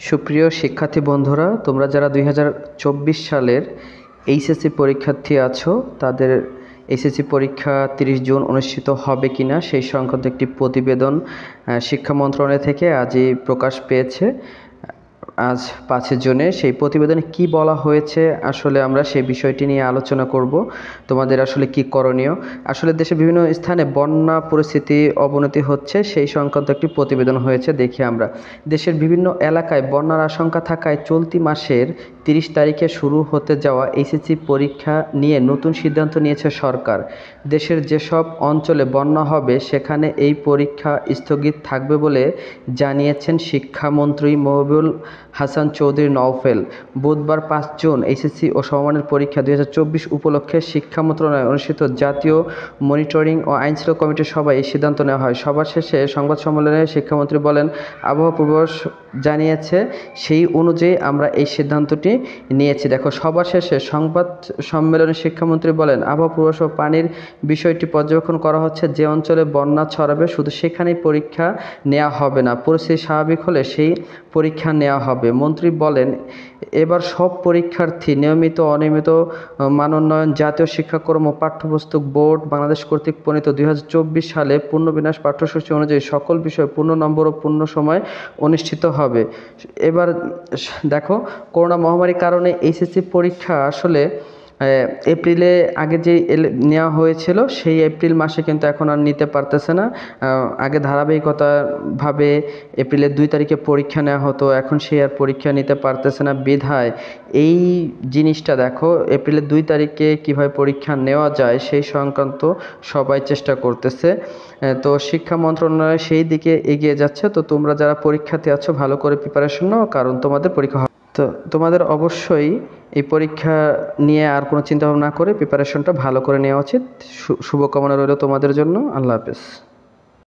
সুপ্রিয় শিক্ষার্থী বন্ধুরা, তোমরা যারা 2024 সালের এইচএসসি পরীক্ষার্থী আছো, তাদের এইচএসসি পরীক্ষা 30 জুন অনুষ্ঠিত হবে কিনা সেই সংক্রান্ত একটি প্রতিবেদন শিক্ষা মন্ত্রণালয় থেকে আজই প্রকাশ পেয়েছে। আজ 5 জুনে সেই প্রতিবেদনে কি বলা হয়েছে, আসলে আমরা সেই বিষয়টি নিয়ে আলোচনা করব। তোমাদের আসলে কি করণীয়, আসলে দেশে বিভিন্ন স্থানে বন্যা পরিস্থিতি অবনতি হচ্ছে, সেই সংক্রান্ত একটি প্রতিবেদন হয়েছে। দেখি আমরা, দেশের বিভিন্ন এলাকায় বন্যার আশঙ্কা থাকায় চলতি মাসের 30 তারিখে শুরু হতে যাওয়া এইচএসসি পরীক্ষা নিয়ে নতুন সিদ্ধান্ত নিয়েছে সরকার। দেশের যেসব অঞ্চলে বন্যা হবে সেখানে এই পরীক্ষা স্থগিত থাকবে বলে জানিয়েছেন শিক্ষামন্ত্রী মহবুবুল হাসান চৌধুরী নওফেল। বুধবার 5 জুন এইচএসসি ও সমমানের পরীক্ষা 2024 উপলক্ষে শিক্ষা মন্ত্রণালয়ে অনুষ্ঠিত জাতীয় মনিটরিং ও আইনশৃঙ্খলা কমিটির সভায় এই সিদ্ধান্ত নেওয়া হয়। সভা শেষে সংবাদ সম্মেলনে শিক্ষামন্ত্রী বলেন, আবহাওয়া পূর্বাভাস জানিয়েছে, সেই অনুযায়ী আমরা এই সিদ্ধান্তটি নিয়েছি। দেখো, সভা শেষে সংবাদ সম্মেলনে শিক্ষামন্ত্রী বলেন, আবহাওয়া পূর্বাভাস ও পানির বিষয়টি পর্যবেক্ষণ করা হচ্ছে। যে অঞ্চলে বন্যা ছড়াবে শুধু সেখানেই পরীক্ষা নেওয়া হবে না, পরিস্থিতি স্বাভাবিক হলে সেই পরীক্ষা নেওয়া হবে। মন্ত্রী বলেন, এবার সব পরীক্ষার্থী নিয়মিত অনিয়মিত মানোন্নয়ন জাতীয় শিক্ষাক্রম ও পাঠ্যপুস্তক বোর্ড বাংলাদেশ কর্তৃক প্রণীত 2024 সালে পূর্ণবিন্যাস পাঠ্যসূচি অনুযায়ী সকল বিষয় পূর্ণ নম্বর ও পূর্ণ সময় অনুষ্ঠিত হবে। এবার দেখো, করোনা মহামারীর কারণে এইচএসসি পরীক্ষা আসলে এপ্রিলে আগে যে নেওয়া হয়েছিল সেই এপ্রিল মাসে কিন্তু এখন আর নিতে পারতেছে না। আগে ধারাবাহিকতাভাবে এপ্রিলের 2 তারিখে পরীক্ষা নেওয়া হতো, এখন সেই আর পরীক্ষা নিতে পারতেছে না। বিধায় এই জিনিসটা দেখো, এপ্রিলের 2 তারিখে কীভাবে পরীক্ষা নেওয়া যায় সেই সংক্রান্ত সবাই চেষ্টা করতেছে। তো শিক্ষা মন্ত্রণালয় সেই দিকে এগিয়ে যাচ্ছে। তো তোমরা যারা পরীক্ষার্থী আছো, ভালো করে প্রিপারেশন নাও, কারণ তোমাদের পরীক্ষা তো তোমাদের অবশ্যই এই পরীক্ষা নিয়ে আর কোনো চিন্তাভাবনা করে প্রিপারেশনটা ভালো করে নেওয়া উচিত। শুভকামনা রইল তোমাদের জন্য। আল্লাহ হাফেজ।